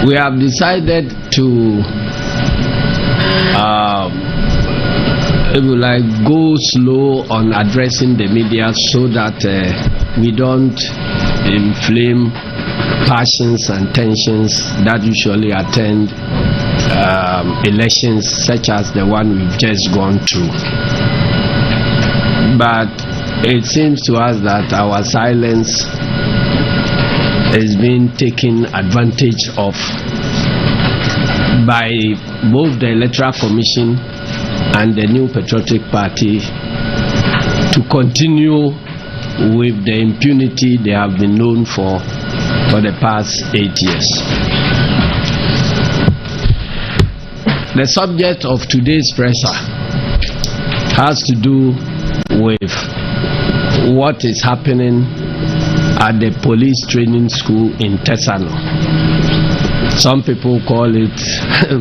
We have decided to if you like, go slow on addressing the media so that we don't inflame passions and tensions that usually attend elections such as the one we've just gone through. But it seems to us that our silence is being taken advantage of by both the Electoral Commission and the New Patriotic Party to continue with the impunity they have been known for the past 8 years. The subject of today's presser has to do with what is happening at the police training school in Tesano. Some people call it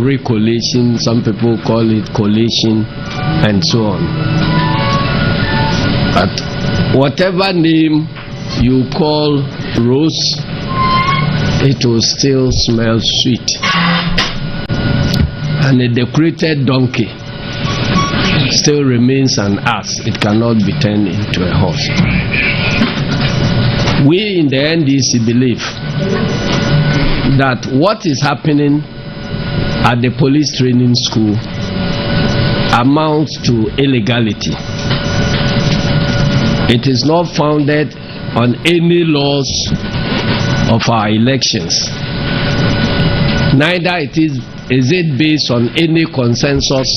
re-collation, some people call it collation, and so on. But whatever name you call rose, it will still smell sweet. And a decorated donkey still remains an ass. It cannot be turned into a horse. We in the NDC believe that what is happening at the police training school amounts to illegality. It is not founded on any laws of our elections. Neither is it based on any consensus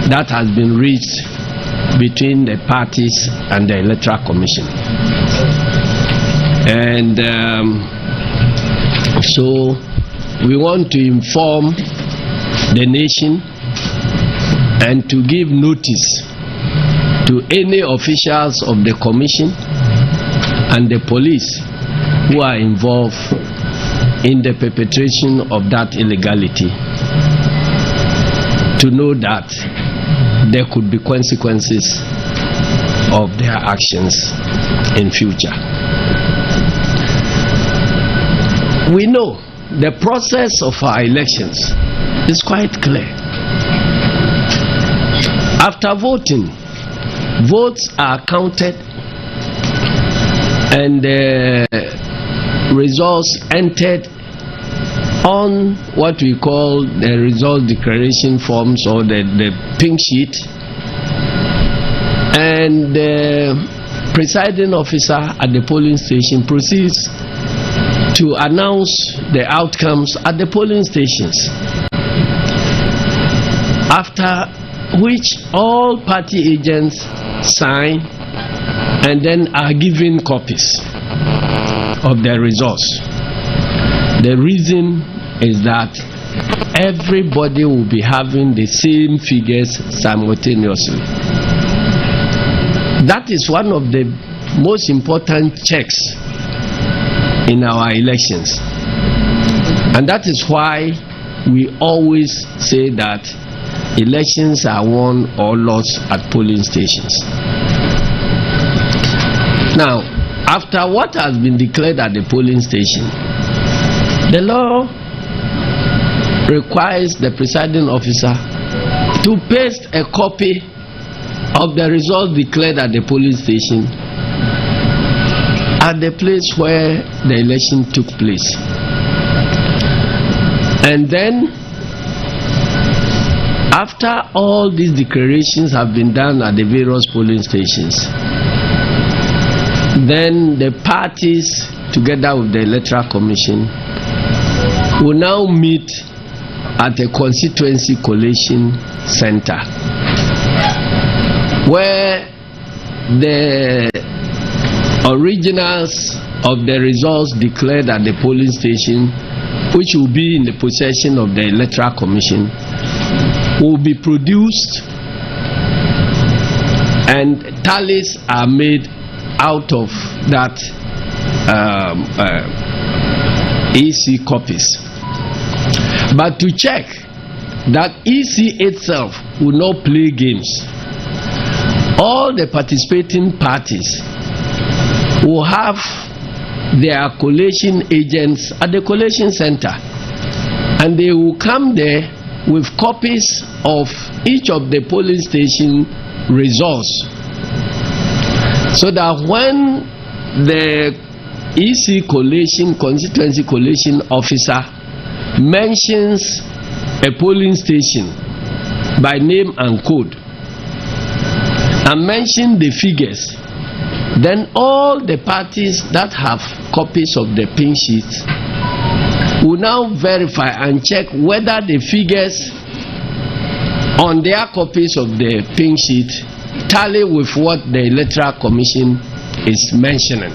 that has been reached between the parties and the Electoral Commission. And so we want to inform the nation and to give notice to any officials of the Commission and the police who are involved in the perpetration of that illegality to know that there could be consequences of their actions in future. We know the process of our elections is quite clear. After voting, votes are counted and the results entered on what we call the result declaration forms or the pink sheet, and the presiding officer at the polling station proceeds to announce the outcomes at the polling stations, after which all party agents sign and then are given copies of the results. The reason is that everybody will be having the same figures simultaneously. That is one of the most important checks in our elections, and that is why we always say that elections are won or lost at polling stations. Now, after what has been declared at the polling station, the law requires the presiding officer to paste a copy of the result declared at the polling station at the place where the election took place. And then, after all these declarations have been done at the various polling stations, then the parties, together with the Electoral Commission, will now meet at a constituency collation center where the originals of the results declared at the polling station, which will be in the possession of the Electoral Commission, will be produced, and tallies are made out of that EC copies. But to check that EC itself will not play games, all the participating parties will have their collation agents at the collation center And they will come there with copies of each of the polling station results, so that when the EC collation, constituency collation officer mentions a polling station by name and code and mention the figures, then all the parties that have copies of the pink sheets will now verify and check whether the figures on their copies of the pink sheet tally with what the Electoral Commission is mentioning.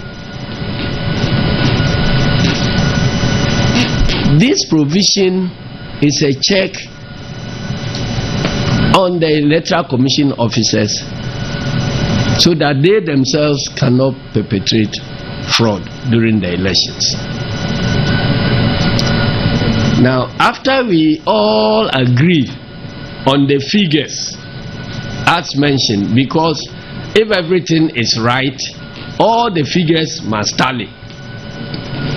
This provision is a check on the Electoral Commission officers, so that they themselves cannot perpetrate fraud during the elections. Now, after we all agree on the figures as mentioned, because if everything is right, all the figures must tally,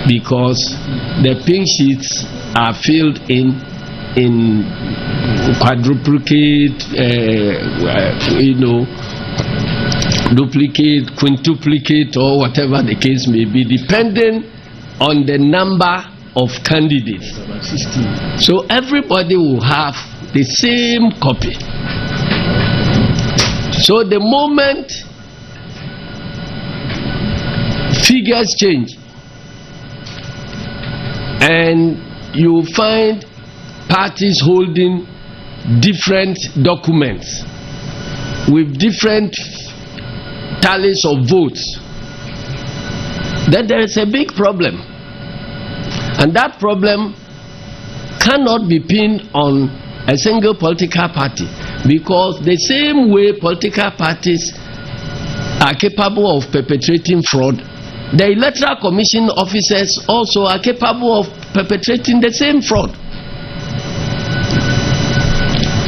because the pink sheets are filled in quadruplicate, duplicate, quintuplicate, or whatever the case may be, depending on the number of candidates. So everybody will have the same copy. So the moment figures change and you find parties holding different documents with different tallies of votes, then there is a big problem. And that problem cannot be pinned on a single political party, because the same way political parties are capable of perpetrating fraud, the Electoral Commission officers also are capable of perpetrating the same fraud.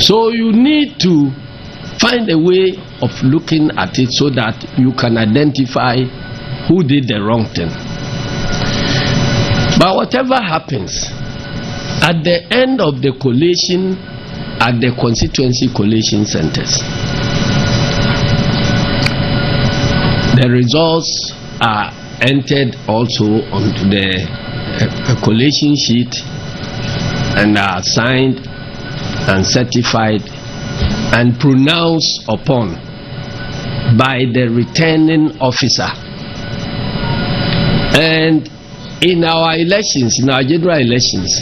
So you need to find a way of looking at it so that you can identify who did the wrong thing. But whatever happens, at the end of the collation at the constituency collation centers, the results are entered also onto the collation sheet and are signed and certified and pronounced upon by the returning officer. And in our elections, in our general elections,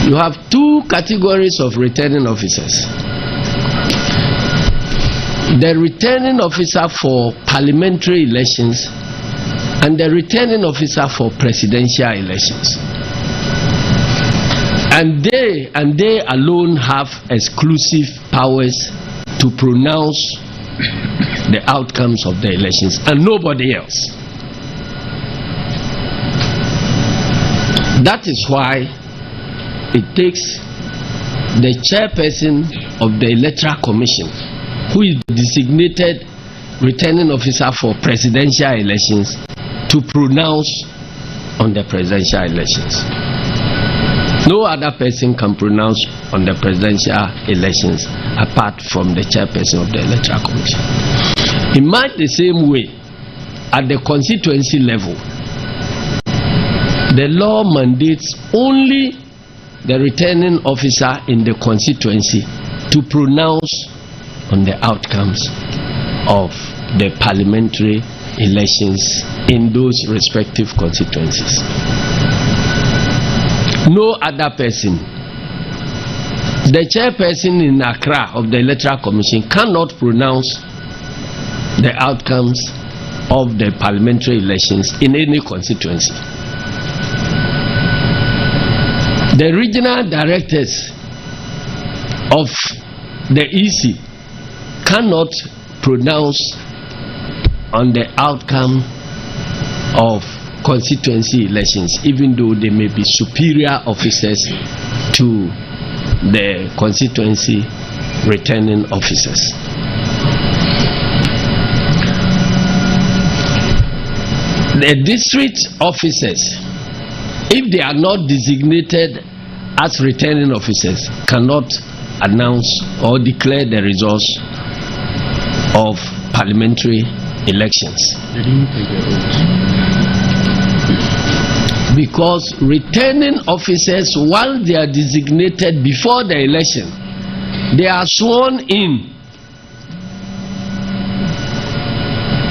you have two categories of returning officers. The returning officer for parliamentary elections and the returning officer for presidential elections. And they alone have exclusive powers to pronounce the outcomes of the elections, and nobody else. That is why it takes the chairperson of the Electoral Commission, who is the designated returning officer for presidential elections, to pronounce on the presidential elections. No other person can pronounce on the presidential elections apart from the chairperson of the Electoral Commission. In much the same way, at the constituency level, the law mandates only the returning officer in the constituency to pronounce on the outcomes of the parliamentary elections in those respective constituencies. No other person. The chairperson in Accra of the Electoral Commission cannot pronounce the outcomes of the parliamentary elections in any constituency. The regional directors of the EC cannot pronounce on the outcome of constituency elections, even though they may be superior officers to the constituency returning officers. The district officers if they are not designated as returning officers, cannot announce or declare the results of parliamentary elections. They didn't take their oaths. Because returning officers, once they are designated before the election, they are sworn in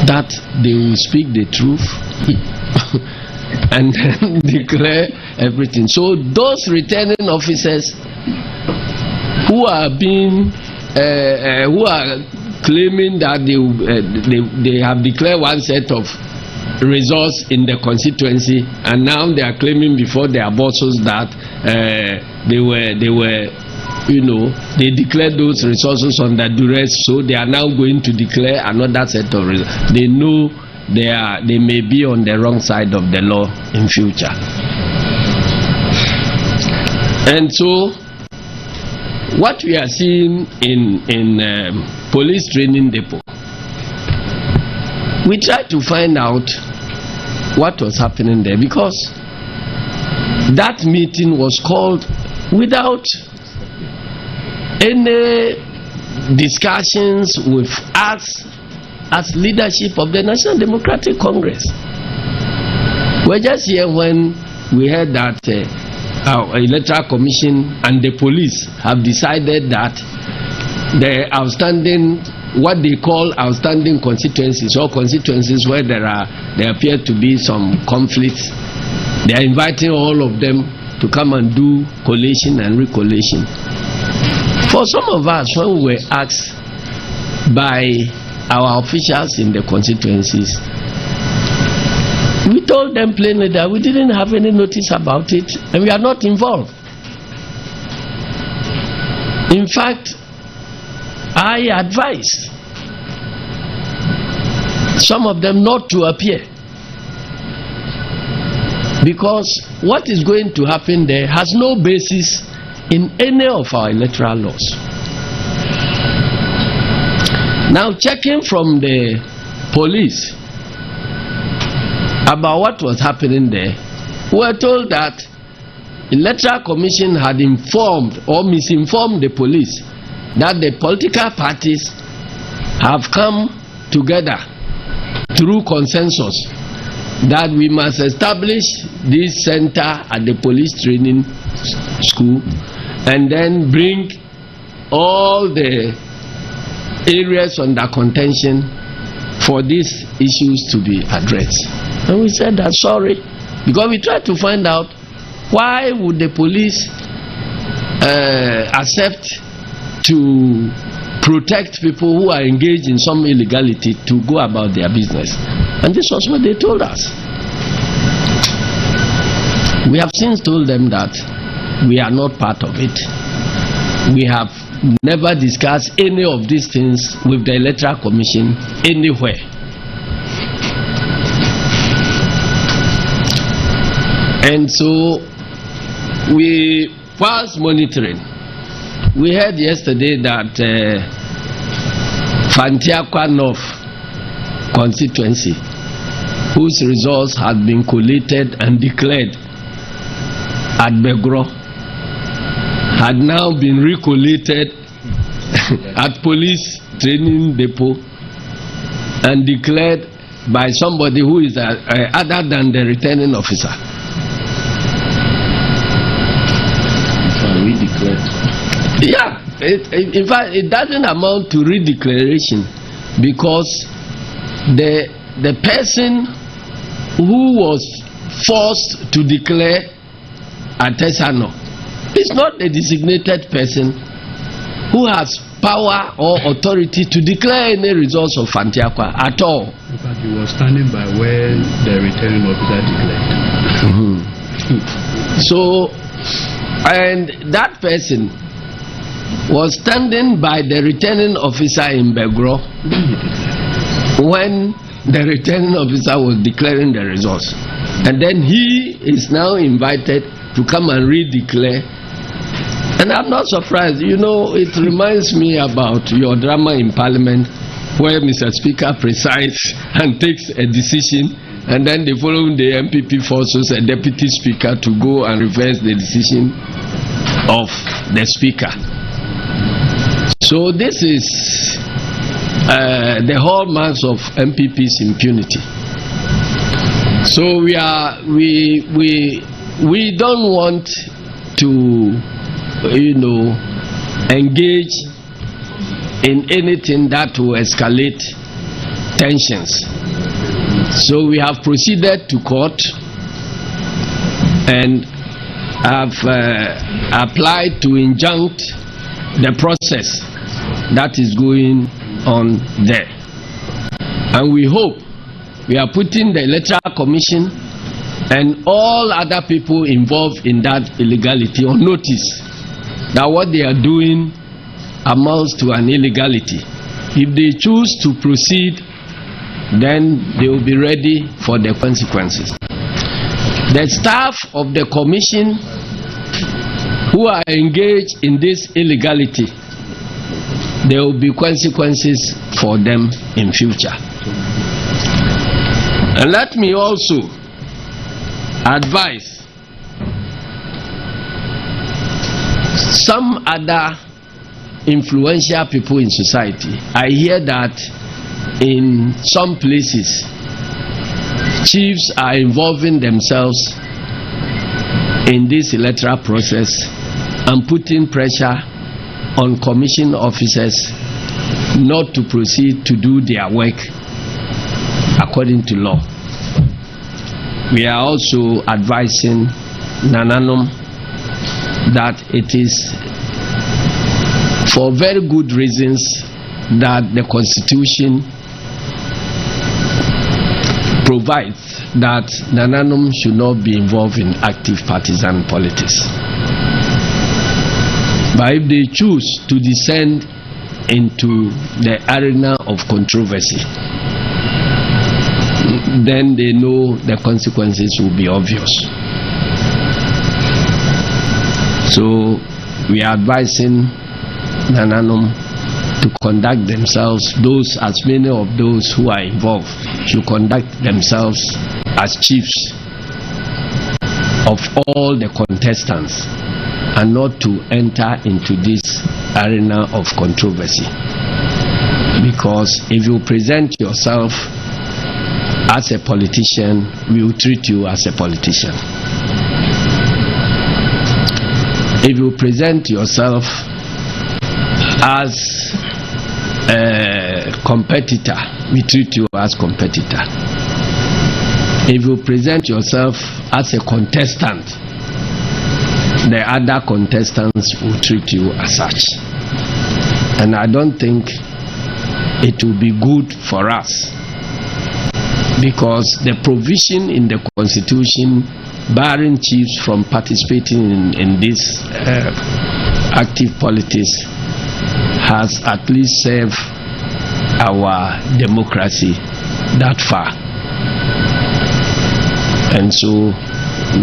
that they will speak the truth and then declare everything. So those returning officers who are being who are claiming that they have declared one set of results in the constituency, and now they are claiming before their bosses that they declared those resources under duress, so they are now going to declare another set of results. They know they may be on the wrong side of the law in future. And so what we are seeing in police training depot, we tried to find out what was happening there, because that meeting was called without any discussions with us as leadership of the National Democratic Congress. We're just here when we heard that our electoral commission and the police have decided that the outstanding, what they call outstanding constituencies, or constituencies where there appear to be some conflicts, they are inviting all of them to come and do collation and re-collation. For some of us, when we were asked by our officials in the constituencies, we told them plainly that we didn't have any notice about it and we are not involved. In fact, I advise some of them not to appear, because what is going to happen there has no basis in any of our electoral laws. Now, checking from the police about what was happening there, we were told that electoral commission had informed or misinformed the police that the political parties have come together through consensus that we must establish this center at the police training school and then bring all the areas under contention for these issues to be addressed. And we said that sorry, because we tried to find out why would the police accept to protect people who are engaged in some illegality to go about their business. And this was what they told us. We have since told them that we are not part of it. We have never discussed any of these things with the Electoral Commission anywhere. And so we was monitoring. We heard yesterday that Fantiakwa North constituency, whose results had been collated and declared at Begro, had now been recollated at police training depot and declared by somebody who is other than the returning officer. Yeah, in fact, it doesn't amount to redeclaration, because the person who was forced to declare at Tesano is not a designated person who has power or authority to declare any results of Fantiakwa at all. In fact, he was standing by where the returning officer declared. So, and that person was standing by the returning officer in Begro when the returning officer was declaring the results. And then he is now invited to come and re-declare. And I'm not surprised. You know, it reminds me about your drama in Parliament where Mr. Speaker presides and takes a decision, and then the following day MPP forces a deputy speaker to go and reverse the decision of the speaker. So this is the hallmarks of MPP's impunity. So we don't want to, engage in anything that will escalate tensions. So we have proceeded to court and have applied to injunct the process that is going on there. And we hope we are putting the Electoral Commission and all other people involved in that illegality on notice that what they are doing amounts to an illegality. If they choose to proceed, then they will be ready for the consequences. The staff of the commission who are engaged in this illegality, there will be consequences for them in future. And let me also advise some other influential people in society. I hear that in some places chiefs are involving themselves in this electoral process and putting pressure on commission officers not to proceed to do their work according to law. We are also advising Nananom that it is for very good reasons that the Constitution provides that Nananom should not be involved in active partisan politics. But if they choose to descend into the arena of controversy, then they know the consequences will be obvious. So we are advising Nananom to conduct themselves, as many of those who are involved should conduct themselves as chiefs of all the contestants and not to enter into this arena of controversy. Because if you present yourself as a politician, we will treat you as a politician. If you present yourself as a competitor, we treat you as competitor. If you present yourself as a contestant, the other contestants will treat you as such. And I don't think it will be good for us, because the provision in the Constitution barring chiefs from participating in this active politics has at least served our democracy that far. And so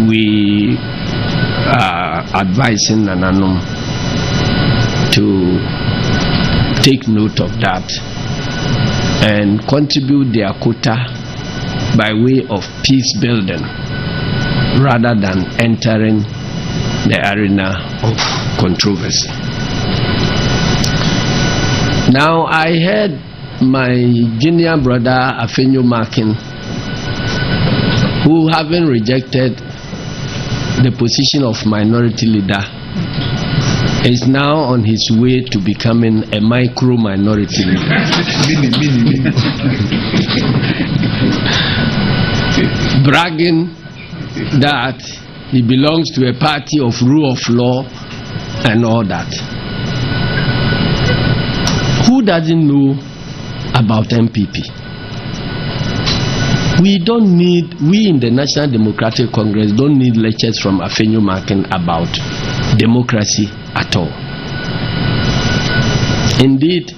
we are advising Nananom to take note of that and contribute their quota by way of peace building rather than entering the arena of controversy. Now I heard my junior brother Afenyo Markins, who, having rejected the position of minority leader, is now on his way to becoming a micro minority leader. Bragging that he belongs to a party of rule of law and all that. Who doesn't know about MPP? We in the National Democratic Congress don't need lectures from Afenyo Markins about democracy at all. Indeed,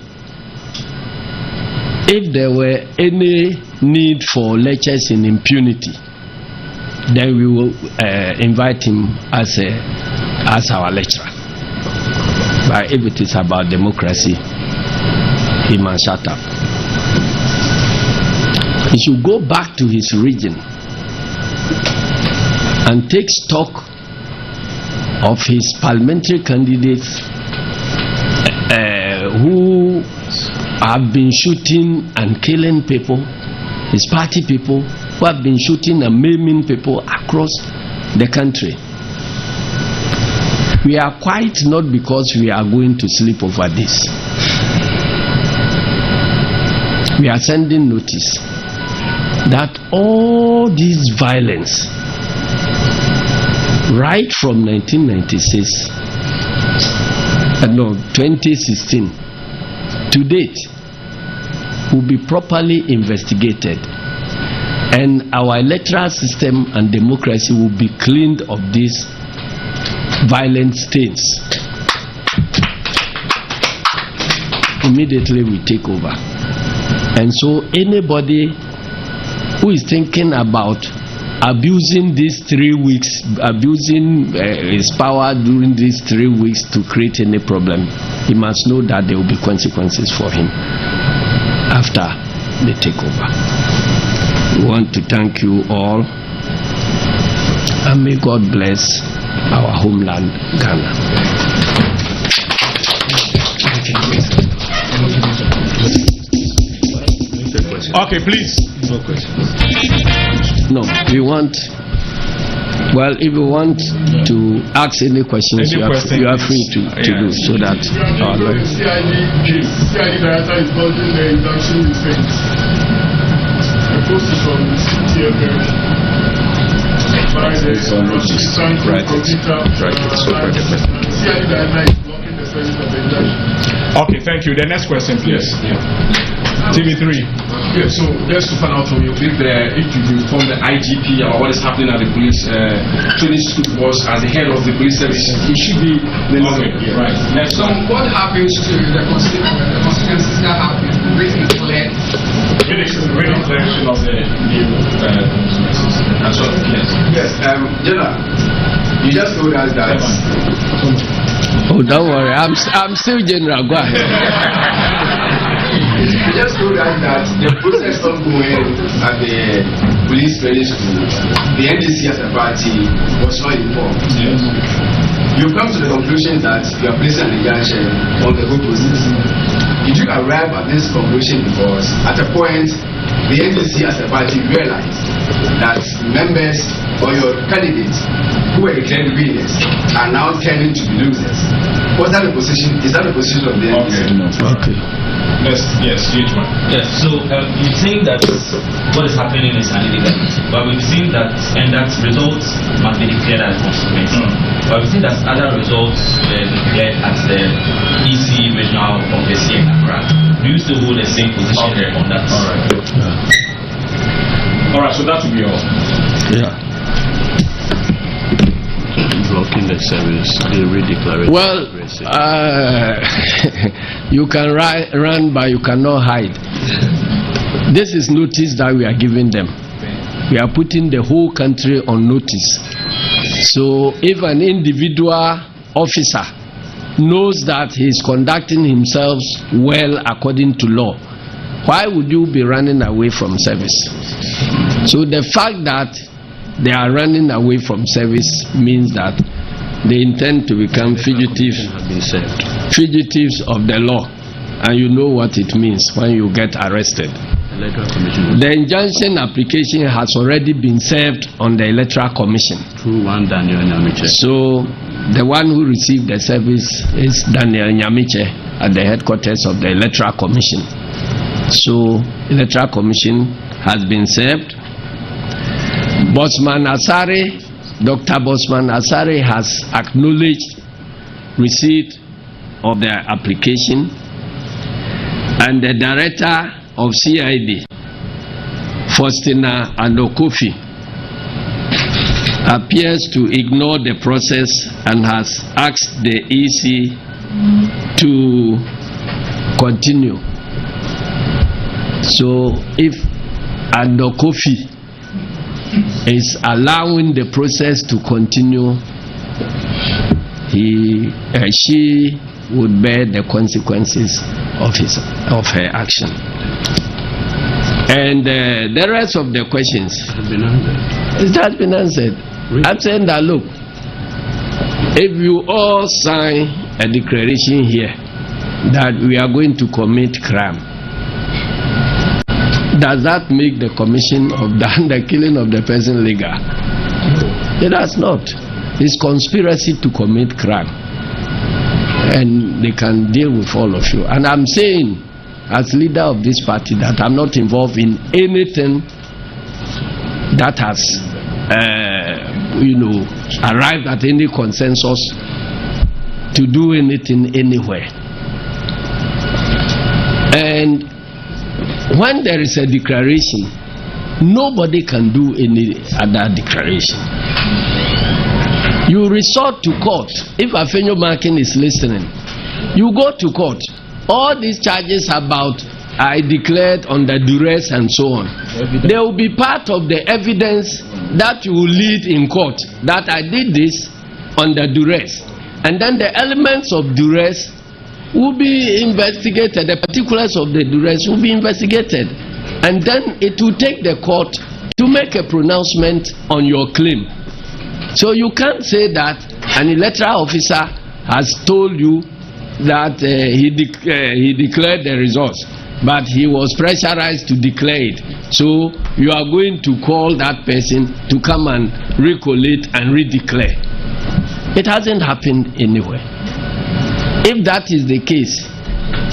if there were any need for lectures in impunity, then we will invite him as our lecturer. But if it is about democracy, he must shut up. He should go back to his region and take stock of his parliamentary candidates who have been shooting and killing people, his party people who have been shooting and maiming people across the country. We are quiet not because we are going to sleep over this. We are sending notice that all this violence, right from 2016 to date, will be properly investigated, and our electoral system and democracy will be cleaned of these violent stains. Immediately we take over. And so anybody who is thinking about abusing these 3 weeks, abusing his power during these 3 weeks to create any problem, he must know that there will be consequences for him after the takeover. We want to thank you all, and may God bless our homeland, Ghana. Okay, please. No questions. No, we want. Well, if you want to ask any questions, you are free to do so that our CID director is building the induction defense. The post is from the CTF. By the CID director is blocking the service of the induction. Okay, thank you. The next question, please. TV3. Yeah, so just to find out from you, if you inform the IGP about what is happening at the police training school was as the head of the police service, he should be okay. Yeah. Right. Next so what happens to the consequences that happen with the re-collation of the new and so yes, General, you just told us that. Oh, don't worry, I'm still General. Go ahead. You just told us that the process ongoing at the police training school, the NDC as a party was not informed. yes. You've come to the conclusion that you are placing an injunction on the whole process. Did you arrive at this conclusion because at a point the NDC as a party realized that members or your candidates who were declared winners are now turning to be losers? Was that the position? Is that the position of the NDC? Okay. Yes, huge one. Yes, so you think that what is happening is an illegality, but we've seen that, and that results must be declared as consequence. But we've seen that other results were declared at the EC regional office here in Accra. Do you still hold the same position on that? All right, so that will be all. Yeah. Blocking the service, they redeclare it. Well, you can run, but you cannot hide. This is notice that we are giving them. We are putting the whole country on notice. So if an individual officer knows that he is conducting himself well according to law, why would you be running away from service? So the fact that they are running away from service means that they intend to become fugitives of the law, and you know what it means when you get arrested. The injunction application has already been served on the Electoral Commission through one Daniel Nyamiche. So the one who received the service is Daniel Nyamiche at the headquarters of the Electoral Commission. So Electoral Commission has been served. Bosman Asare, Dr. Bosman Asare has acknowledged receipt of the application, and the director of CID, Faustina Anokofi, appears to ignore the process and has asked the EC to continue. So if Anokofi is allowing the process to continue, she would bear the consequences of her action. And the rest of the questions, it has been answered. Really? I'm saying that, look, if you all sign a declaration here that we are going to commit crime, does that make the commission of the killing of the person legal? It does not. It's conspiracy to commit crime, and they can deal with all of you. And I'm saying, as leader of this party, that I'm not involved in anything that has, arrived at any consensus to do anything anywhere. And when there is a declaration, nobody can do any other declaration. You resort to court. If Afenyo markin is listening, you go to court. All these charges about I declared under duress and so on, they will be part of the evidence that you will lead in court that I did this under duress. And then the elements of duress will be investigated, the particulars of the duress will be investigated. And then it will take the court to make a pronouncement on your claim. So you can't say that an electoral officer has told you that he declared the results, but he was pressurized to declare it. So you are going to call that person to come and re-collate and re-declare. It hasn't happened anywhere. If that is the case,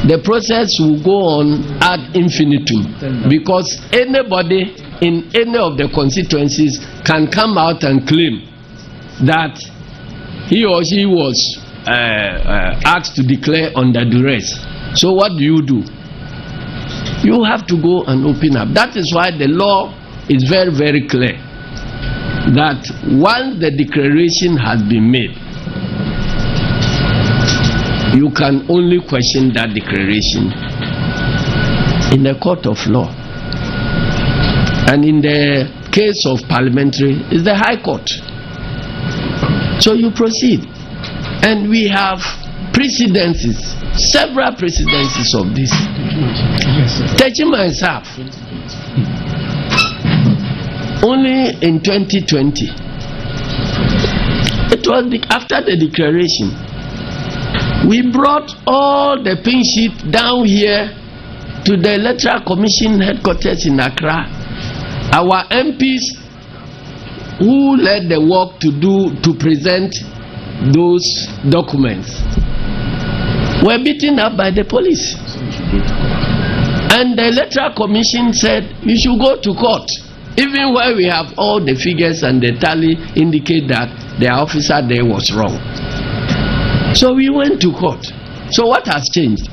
the process will go on ad infinitum, because anybody in any of the constituencies can come out and claim that he or she was asked to declare under duress. So what do? You have to go and open up. That is why the law is very, very clear that once the declaration has been made, you can only question that declaration in a court of law. And in the case of parliamentary, it's the High Court. So you proceed. And we have precedences, several precedences of this. Techima itself, only in 2020, it was after the declaration, we brought all the pin sheet down here to the Electoral Commission headquarters in Accra. Our MPs who led the work to present those documents were beaten up by the police. And the Electoral Commission said, you should go to court. Even where we have all the figures and the tally indicate that the officer there was wrong. So we went to court. So what has changed?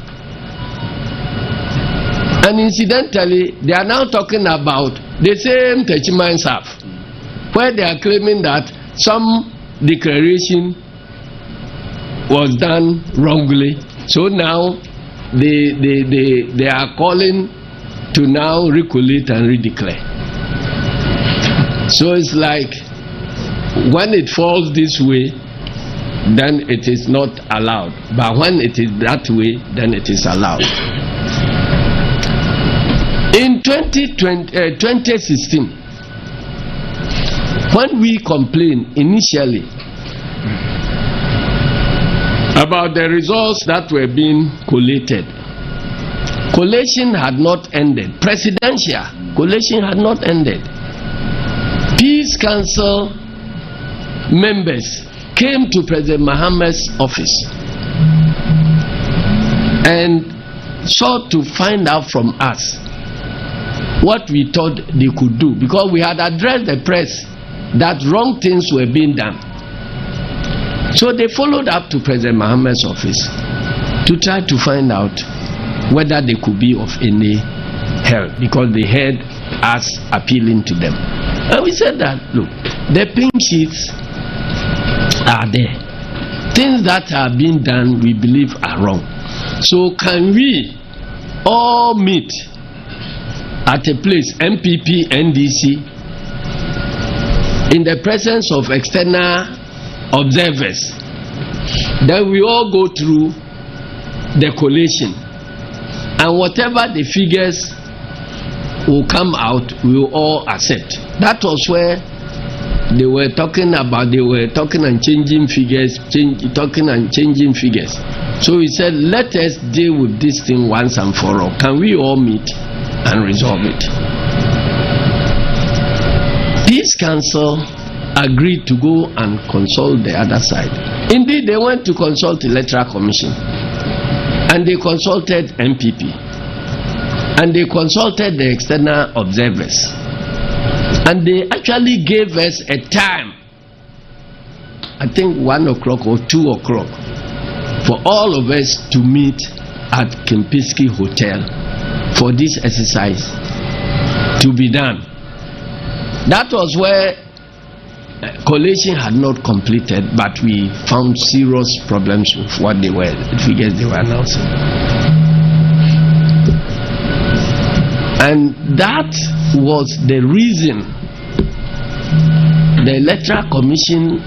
And incidentally, they are now talking about the same Techima Nsaf, where they are claiming that some declaration was done wrongly. So now they are calling to now re-collate and re-declare. So it's like when it falls this way, then it is not allowed. But when it is that way, then it is allowed. In 2016, when we complained initially about the results that were being collated, collation had not ended. Presidential collation had not ended. Peace Council members came to President Mohammed's office and sought to find out from us what we thought they could do, because we had addressed the press that wrong things were being done. So they followed up to President Mohammed's office to try to find out whether they could be of any help, because they heard us appealing to them. And we said that, look, the pink sheets are there. Things that are being done, we believe are wrong. So can we all meet at a place, MPP, NDC, in the presence of external observers? Then we all go through the collation, and whatever the figures will come out, we will all accept. That was where they were talking and changing figures, changing figures. So we said, let us deal with this thing once and for all. Can we all meet and resolve it? Peace Council agreed to go and consult the other side. Indeed, they went to consult the Electoral Commission, and they consulted MPP, and they consulted the external observers, and they actually gave us a time, I think 1 o'clock or 2 o'clock, for all of us to meet at Kempinski Hotel for this exercise to be done. That was where collation had not completed, but we found serious problems with what the figures they were announcing. And that was the reason the Electoral Commission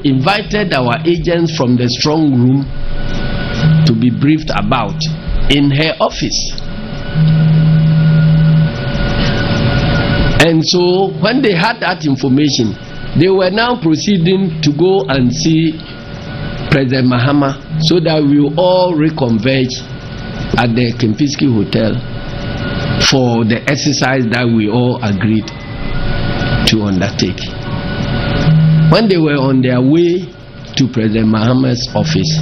invited our agents from the strong room to be briefed about in her office. And so when they had that information, they were now proceeding to go and see President Mahama so that we will all reconverge at the Kempinski Hotel for the exercise that we all agreed to undertake. When they were on their way to President Mahama's office,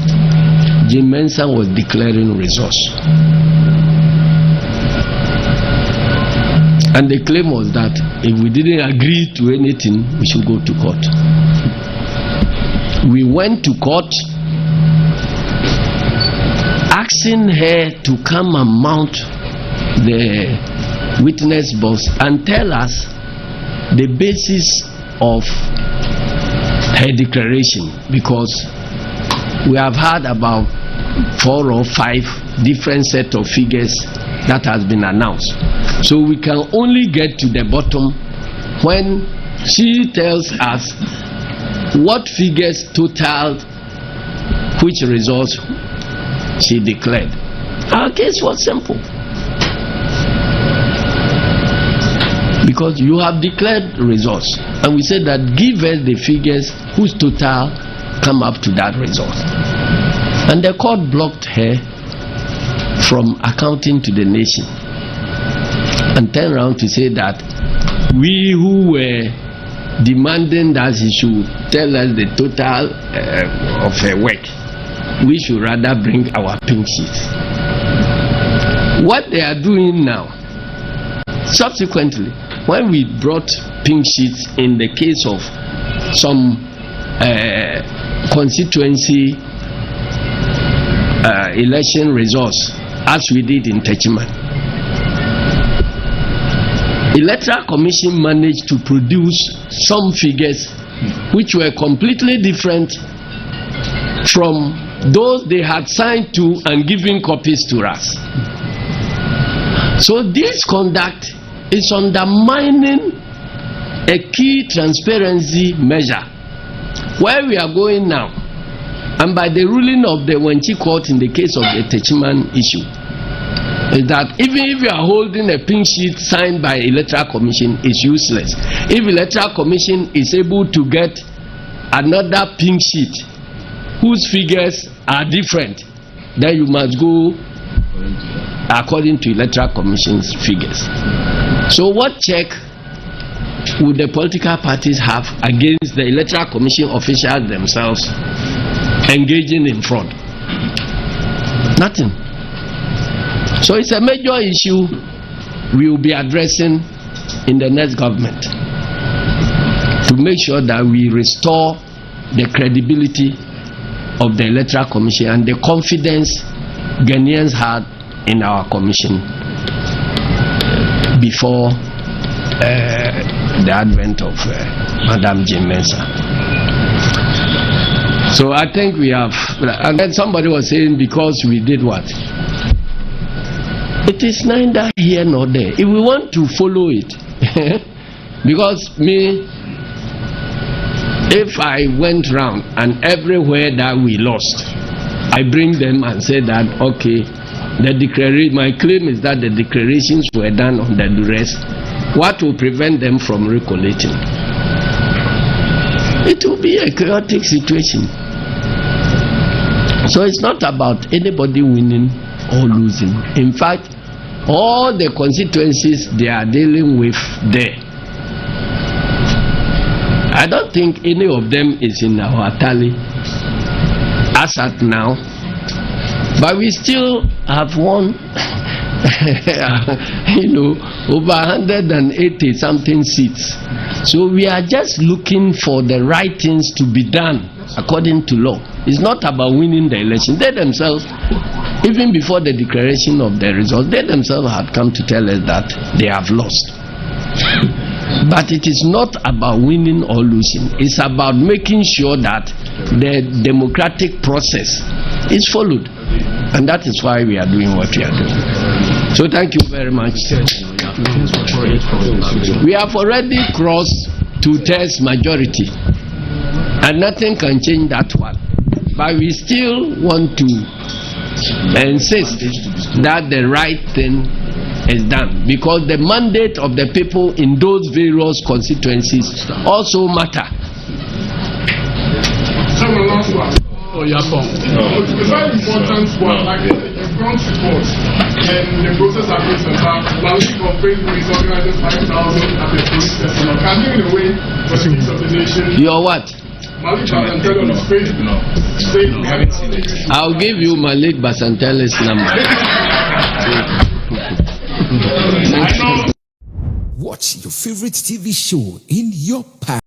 Jim Mensah was declaring results. And the claim was that if we didn't agree to anything, we should go to court. We went to court asking her to come and mount the witness box and tell us the basis of her declaration, because we have had about 4 or 5 different set of figures that has been announced. So we can only get to the bottom when she tells us what figures totaled which results she declared. Our case was simple, because you have declared results, and we said that give us the figures whose total come up to that result. And the court blocked her from accounting to the nation and turned around to say that we who were demanding that she should tell us the total of her work, we should rather bring our pink sheets. What they are doing now, subsequently, when we brought pink sheets in the case of some constituency election results, as we did in Techiman, Electoral Commission managed to produce some figures which were completely different from those they had signed to and given copies to us. So this conduct is undermining a key transparency measure. Where we are going now, and by the ruling of the Wenchi court in the case of the Techiman issue, is that even if you are holding a pink sheet signed by Electoral Commission, is useless. If Electoral Commission is able to get another pink sheet whose figures are different, then you must go according to Electoral Commission's figures. So what check would the political parties have against the Electoral Commission officials themselves engaging in fraud? Nothing. So it's a major issue we will be addressing in the next government to make sure that we restore the credibility of the Electoral Commission and the confidence Ghanaians had in our commission before the advent of Madam Jim Mensah. So I think we have, and then somebody was saying because we did what? It is neither here nor there. If we want to follow it, because if I went round and everywhere that we lost, I bring them and say that, okay, My claim is that the declarations were done under duress. What will prevent them from re-collating? It will be a chaotic situation. So it's not about anybody winning or losing. In fact, all the constituencies they are dealing with there, I don't think any of them is in our tally as at now, but we still have won over 180 something seats. So we are just looking for the right things to be done according to law. It's not about winning the election. They themselves, even before the declaration of the results, they themselves had come to tell us that they have lost. But it is not about winning or losing. It's about making sure that the democratic process is followed. And that is why we are doing what we are doing. So thank you very much. We have already crossed 2/3 majority. And nothing can change that one. But we still want to insist that the right thing is done, because the mandate of the people in those various constituencies also matter. Someone last one. Oh, yeah, It's very important one, like the front report and the process of this and that. Malik on Facebook is organizing 5,000 at the police station. Can you in a way for the peace of the nation? Your what? Malik Basantel on his Facebook. We haven't seen it. I'll give you Malik Basantel's number. Watch your favorite TV show in your